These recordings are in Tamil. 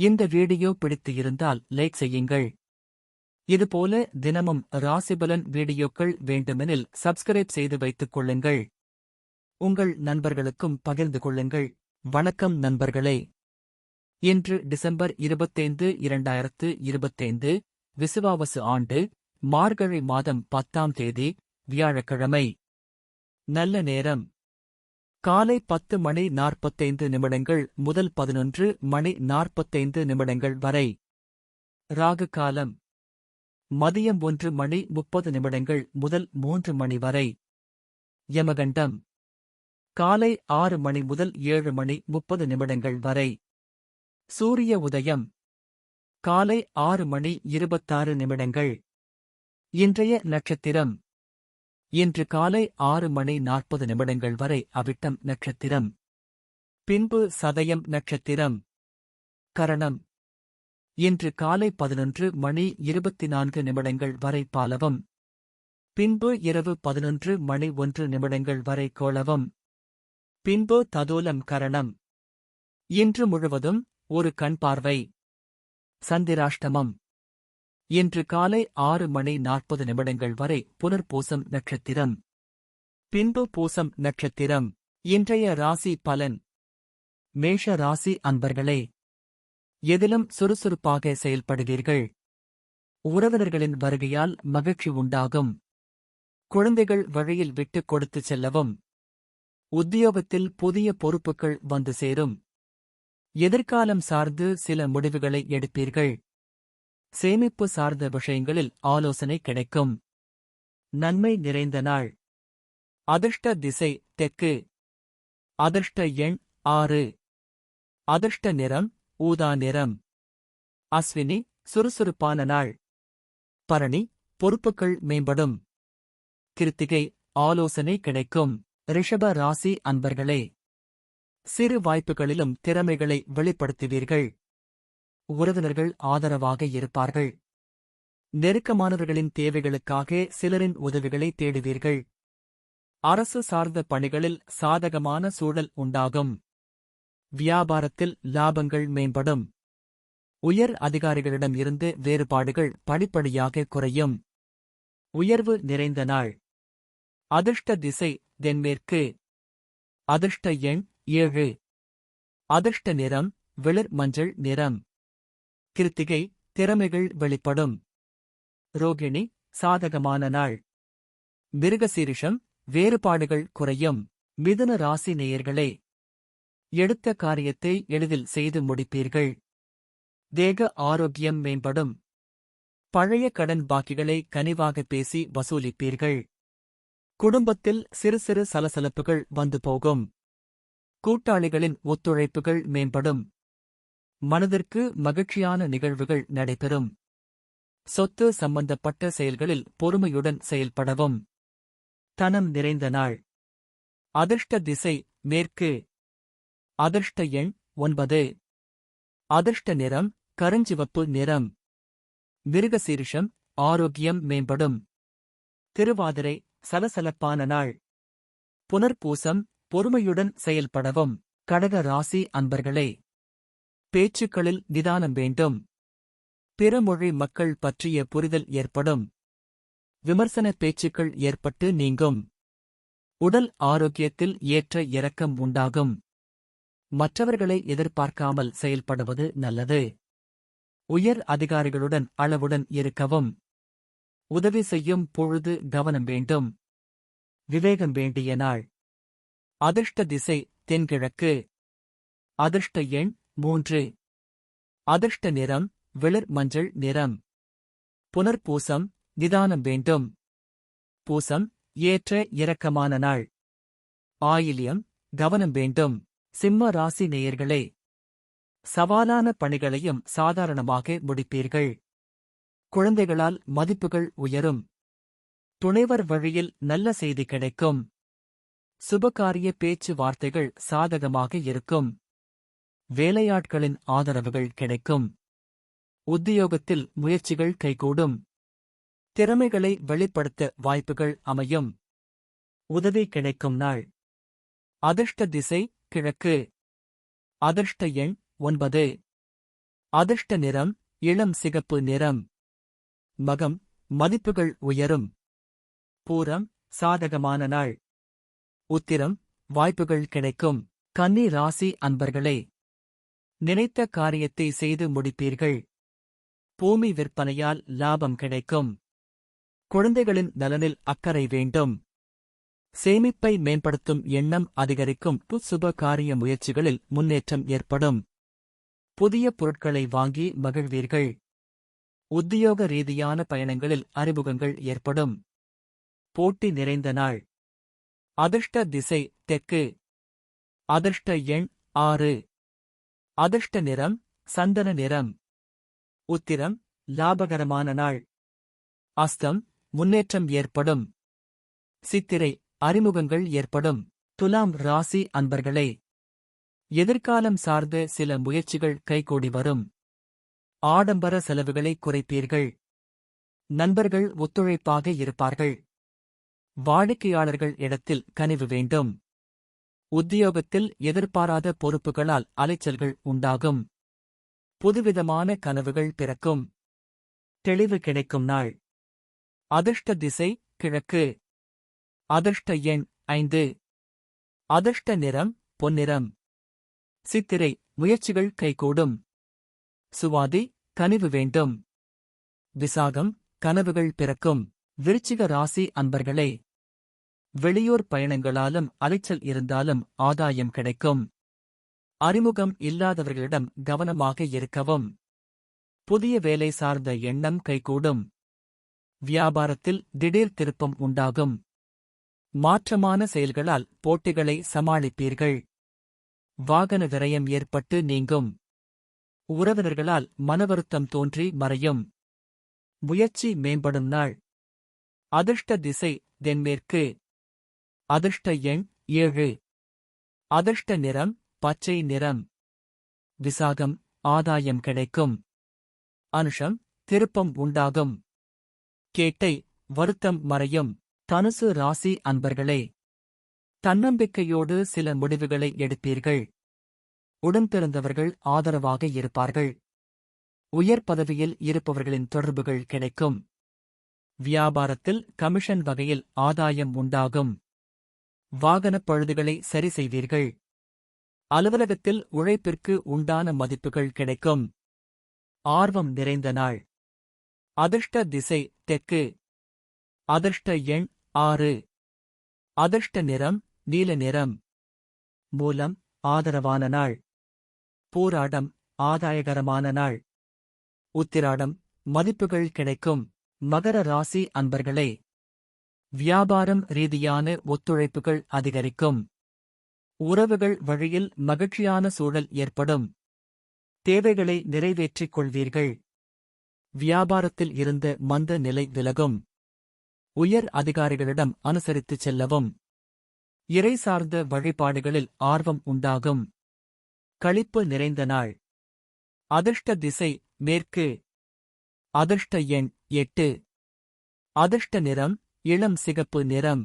இந்த வீடியோ பிடித்து இருந்தால் லைக் செய்யுங்கள். இதுபோல தினமும் ராசிபலன் வீடியோக்கள் வேண்டுமெனில் சப்ஸ்கிரைப் செய்து வைத்துக் கொள்ளுங்கள். உங்கள் நண்பர்களுக்கும் பகிர்ந்து கொள்ளுங்கள். வணக்கம் நண்பர்களே. இன்று டிசம்பர் 25, 2025, விசுவாவசு ஆண்டு, மார்கழி மாதம் 10ஆம் தேதி, வியாழக்கிழமை. நல்ல நேரம் காலை 10:45 முதல் 11:45 வரை. ராகு காலம் மதியம் 1:30 முதல் 3 மணி வரை. யமகண்டம் காலை 6 மணி முதல் 7:30 வரை. சூரிய உதயம் காலை 6:26. இன்றைய நட்சத்திரம் இன்று காலை 6:40 வரை அவிட்டம் நட்சத்திரம். பின்பு சதயம் நட்சத்திரம். கரணம் இன்று காலை 11:24 வரை பாலவம். பின்பு இரவு 11:01 வரை கோளவம். பின்பு ததோலம் கரணம். இன்று முழுவதும் ஒரு கண் பார்வை. சந்திராஷ்டமம் இன்று காலை 6:40 வரை புனர்பூசம் நட்சத்திரம். பின்பு பூசம் நட்சத்திரம். இன்றைய ராசி பலன். மேஷ ராசி அன்பர்களே, எதிலும் சுறுசுறுப்பாக செயல்படுவீர்கள். உறவினர்களின் வருகையால் மகிழ்ச்சி உண்டாகும். குழந்தைகள் வழியில் விட்டுக் கொடுத்துச் செல்லவும். உத்தியோகத்தில் புதிய பொறுப்புகள் வந்து சேரும். எதிர்காலம் சார்ந்து சில முடிவுகளை எடுப்பீர்கள். சேமிப்பு சார்ந்த விஷயங்களில் ஆலோசனை கிடைக்கும். நன்மை நிறைந்த நாள். அதிர்ஷ்ட திசை தெற்கு. அதிர்ஷ்ட எண் 6. அதிர்ஷ்ட நிறம் ஊதா நிறம். அஸ்வினி சுறுசுறுப்பான நாள். பரணி பொறுப்புகள் மேம்படும். கிருத்திகை ஆலோசனை கிடைக்கும். ரிஷப ராசி அன்பர்களே, சிறு வாய்ப்புகளிலும் திறமைகளை வெளிப்படுத்துவீர்கள். உறவினர்கள் ஆதரவாக இருப்பார்கள். நெருக்கமானவர்களின் தேவைகளுக்காக சிலரின் உதவிகளை தேடுவீர்கள். அரசு சார்ந்த பணிகளில் சாதகமான சூழல் உண்டாகும். வியாபாரத்தில் லாபங்கள் மேம்படும். உயர் அதிகாரிகளிடம் இருந்து வேறுபாடுகள் படிப்படியாக குறையும். உயர்வு நிறைந்த நாள். அதிர்ஷ்ட திசை தென்மேற்கு. அதிர்ஷ்ட எண் 7. அதிர்ஷ்ட நிறம் வெளிர் மஞ்சள் நிறம். கிருத்திகை திறமைகள் வெளிப்படும். ரோகிணி சாதகமான நாள். மிருகசீரிஷம் வேறுபாடுகள் குறையும். மிதுன ராசி நேயர்களே, எடுத்த காரியத்தை எளிதில் செய்து முடிப்பீர்கள். தேக ஆரோக்கியம் மேம்படும். பழைய கடன் பாக்கிகளை கனிவாக பேசி வசூலிப்பீர்கள். குடும்பத்தில் சிறு சிறு சலசலப்புகள் வந்து போகும். கூட்டாளிகளின் ஒத்துழைப்புகள் மேம்படும். மனதிற்கு மகிழ்ச்சியான நிகழ்வுகள் நடைபெறும். சொத்து சம்பந்தப்பட்ட செயல்களில் பொறுமையுடன் செயல்படவும். தனம் நிறைந்த நாள். அதிர்ஷ்ட திசை மேற்கு. அதிர்ஷ்ட எண் 9. அதிர்ஷ்ட நிறம் கருஞ்சிவப்பு நிறம். மிருகசீரிஷம் ஆரோக்கியம் மேம்படும். திருவாதிரை சலசலப்பான நாள். புனர்பூசம் பொறுமையுடன் செயல்படவும். கடக ராசி அன்பர்களே, பேச்சுக்களில் நிதானம் வேண்டும். பிற மொழி மக்கள் பற்றிய புரிதல் ஏற்படும். விமர்சன பேச்சுக்கள் ஏற்பட்டு நீங்கும். உடல் ஆரோக்கியத்தில் ஏற்ற இறக்கம் உண்டாகும். மற்றவர்களை எதிர்பார்க்காமல் செயல்படுவது நல்லது. உயர் அதிகாரிகளுடன் அளவுடன் இருக்கவும். உதவி செய்யும் பொழுது கவனம் வேண்டும். விவேகம் வேண்டிய நாள். அதிர்ஷ்ட திசை தென்கிழக்கு. அதிர்ஷ்ட எண் 3. அதிர்ஷ்ட நிறம் வெளிர் மஞ்சள் நிறம். புனர்பூசம் நிதானம் வேண்டும். பூசம் ஏற்ற இரக்கமான நாள். ஆயில்யம் கவனம் வேண்டும். சிம்ம ராசி நேயர்களே, சவாலான பணிகளையும் சாதாரணமாக முடிப்பீர்கள். குழந்தைகளால் மதிப்புகள் உயரும். துணைவர் வழியில் நல்ல செய்தி கிடைக்கும். சுபகாரிய பேச்சு வார்த்தைகள் சாதகமாக இருக்கும். வேலையாட்களின் ஆதரவுகள் கிடைக்கும். உத்தியோகத்தில் முயற்சிகள் கைகூடும். திறமைகளை வெளிப்படுத்த வாய்ப்புகள் அமையும். உதவி கிடைக்கும் நாள். அதிர்ஷ்ட திசை கிழக்கு. அதிர்ஷ்ட எண் 9. அதிர்ஷ்ட நிறம் இளம் சிகப்பு நிறம். மகம் மதிப்புகள் உயரும். பூரம் சாதகமான நாள். உத்திரம் வாய்ப்புகள் கிடைக்கும். கன்னி ராசி அன்பர்களே, நினைத்த காரியத்தை செய்து முடிப்பீர்கள். பூமி விற்பனையால் லாபம் கிடைக்கும். குழந்தைகளின் நலனில் அக்கறை வேண்டும். சேமிப்பை மேம்படுத்தும் எண்ணம் அதிகரிக்கும். சுப காரிய முயற்சிகளில் முன்னேற்றம் ஏற்படும். புதிய பொருட்களை வாங்கி மகிழ்வீர்கள். உத்தியோக ரீதியான பயணங்களில் அறிமுகங்கள் ஏற்படும். போட்டி நிறைந்த நாள். அதிர்ஷ்ட திசை தெற்கு. அதிர்ஷ்ட எண் 6. அதிர்ஷ்ட நிறம் சந்தன நிறம். உத்திரம் லாபகரமான நாள். அஸ்தம் முன்னேற்றம் ஏற்படும். சித்திரை அறிமுகங்கள் ஏற்படும். துலாம் ராசி அன்பர்களே, எதிர்காலம் சார்ந்த சில முயற்சிகள் கைகூடி வரும். ஆடம்பர செலவுகளை குறைப்பீர்கள். நண்பர்கள் ஒத்துழைப்பாக இருப்பார்கள். வாடிக்கையாளர்கள் இடத்தில் கனிவு வேண்டும். உத்தியோகத்தில் எதிர்பாராத பொறுப்புகளால் அலைச்சல்கள் உண்டாகும். புதுவிதமான கனவுகள் பிறக்கும். தெளிவு கிடைக்கும் நாள். அதிர்ஷ்ட திசை கிழக்கு. அதிர்ஷ்ட எண் 5. அதிர்ஷ்ட நிறம் பொன்னிறம். சித்திரை முயற்சிகள் கைகூடும். சுவாதி கனிவு வேண்டும். விசாகம் கனவுகள் பிறக்கும். விருச்சிக ராசி அன்பர்களே, வெளியூர் பயணங்களாலும் அலைச்சல் இருந்தாலும் ஆதாயம் கிடைக்கும். அறிமுகம் இல்லாதவர்களிடம் கவனமாக இருக்கவும். புதிய வேலை சார்ந்த எண்ணம் கைகூடும். வியாபாரத்தில் திடீர் திருப்பம் உண்டாகும். மாற்றமான செயல்களால் போட்டிகளை சமாளிப்பீர்கள். வாகன விரயம் ஏற்பட்டு நீங்கும். உறவினர்களால் மனவருத்தம் தோன்றி மறையும். முயற்சி மேம்படும் நாள். அதிர்ஷ்ட திசை தென்மேற்கு. அதிர்ஷ்ட எண் 7. அதிர்ஷ்ட நிறம் பச்சை நிறம். விசாகம் ஆதாயம் கிடைக்கும். அனுஷம் திருப்பம் உண்டாகும். கேட்டை வருத்தம் மறையும். தனுசு ராசி அன்பர்களே, தன்னம்பிக்கையோடு சில முடிவுகளை எடுப்பீர்கள். உடன்பிறந்தவர்கள் ஆதரவாக இருப்பார்கள். உயர் பதவியில் இருப்பவர்களின் தொடர்புகள் கிடைக்கும். வியாபாரத்தில் கமிஷன் வகையில் ஆதாயம் உண்டாகும். வாகனப் பழுதுகளை சரி செய்வீர்கள். அலுவலகத்தில் உழைப்பிற்கு உண்டான மதிப்புகள் கிடைக்கும். ஆர்வம் நிறைந்த நாள். அதிர்ஷ்ட திசை தெற்கு. அதிர்ஷ்ட எண் 6. அதிர்ஷ்ட நிறம் நீல நிறம். மூலம் ஆதரவான நாள். பூராடம் ஆதாயகரமான நாள். உத்திராடம் மதிப்புகள் கிடைக்கும். மகர ராசி அன்பர்களே, வியாபாரம் ரீதியான ஒத்துழைப்புகள் அதிகரிக்கும். உறவுகள் வழியில் மகிழ்ச்சியான சூழல் ஏற்படும். தேவைகளை நிறைவேற்றிக் கொள்வீர்கள். வியாபாரத்தில் இருந்த மந்த நிலை விலகும். உயர் அதிகாரிகளிடம் அனுசரித்துச் செல்லவும். இறை சார்ந்த வழிபாடுகளில் ஆர்வம் உண்டாகும். களிப்பு நிறைந்த நாள். அதிர்ஷ்ட திசை மேற்கு. அதிர்ஷ்ட எண் 8. அதிர்ஷ்ட நிறம் இளம் சிகப்பு நிறம்.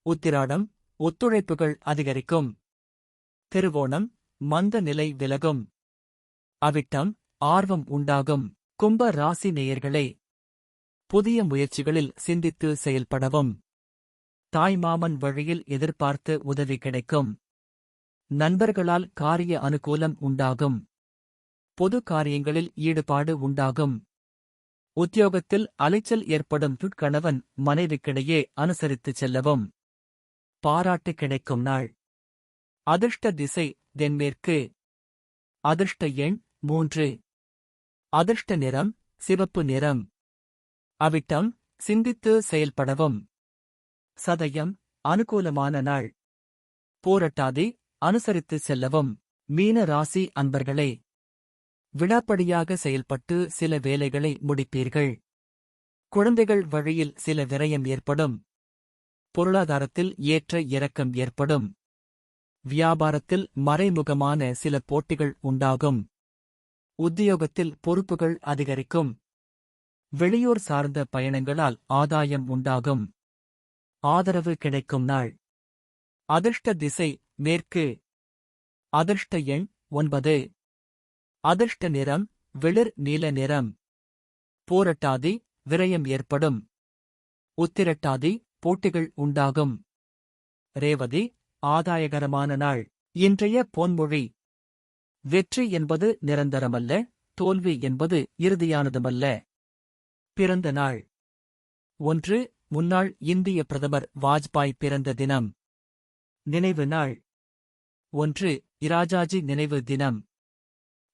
உத்திராடம் ஒத்துழைப்புகள் அதிகரிக்கும். திருவோணம் மந்த நிலை விலகும். அவிட்டம் ஆர்வம் உண்டாகும். கும்ப ராசி நேயர்களே, புதிய முயற்சிகளில் சிந்தித்து செயல்படவும். தாய்மாமன் வழியில் எதிர்பார்த்த உதவி கிடைக்கும். நண்பர்களால் காரிய அனுகூலம் உண்டாகும். பொது காரியங்களில் ஈடுபாடு உண்டாகும். உத்தியோகத்தில் அலைச்சல் ஏற்படும். கணவன் மனைவிக்கிடையே அனுசரித்துச் செல்லவும். பாராட்டு கிடைக்கும் நாள். அதிர்ஷ்ட திசை தென்மேற்கு. அதிர்ஷ்ட எண் 3. அதிர்ஷ்ட நிறம் சிவப்பு நிறம். அவிட்டம் சிந்தித்து செயல்படவும். சதயம் அனுகூலமான நாள். போராட்டாதி அனுசரித்துச் செல்லவும். மீன ராசி அன்பர்களே, விடாப்படியாக செயல்பட்டு சில வேலைகளை முடிப்பீர்கள். குழந்தைகள் வழியில் சில விரயம் ஏற்படும். பொருளாதாரத்தில் ஏற்ற இறக்கம் ஏற்படும். வியாபாரத்தில் மறைமுகமான சில போட்டிகள் உண்டாகும். உத்தியோகத்தில் பொறுப்புகள் அதிகரிக்கும். வெளியூர் சார்ந்த பயணங்களால் ஆதாயம் உண்டாகும். ஆதரவு கிடைக்கும் நாள். அதிர்ஷ்ட திசை மேற்கு. அதிர்ஷ்ட எண் 9. அதிர்ஷ்ட நிறம் வெளிர் நீல நிறம். பூரட்டாதி, விரயம் ஏற்படும். உத்திரட்டாதி, போட்டிகள் உண்டாகும். ரேவதி, ஆதாயகரமான நாள். இன்றைய பொன்மொழி: வெற்றி என்பது நிரந்தரமல்ல, தோல்வி என்பது இறுதியானதுமல்ல. பிறந்த நாள்: 1. முன்னாள் இந்திய பிரதமர் வாஜ்பாய் பிறந்த தினம். நினைவு நாள்: 1. இராஜாஜி நினைவு தினம்.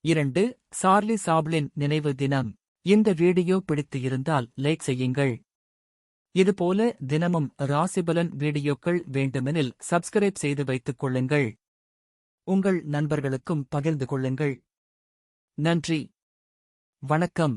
2. சார்லி சாப்ளின் நினைவு தினம். இந்த வீடியோ பிடித்து இருந்தால் லைக் செய்யுங்கள். இதுபோல தினமும் ராசிபலன் வீடியோக்கள் வேண்டுமெனில் சப்ஸ்கிரைப் செய்து வைத்துக் கொள்ளுங்கள். உங்கள் நண்பர்களுக்கும் பகிர்ந்து கொள்ளுங்கள். நன்றி. வணக்கம்.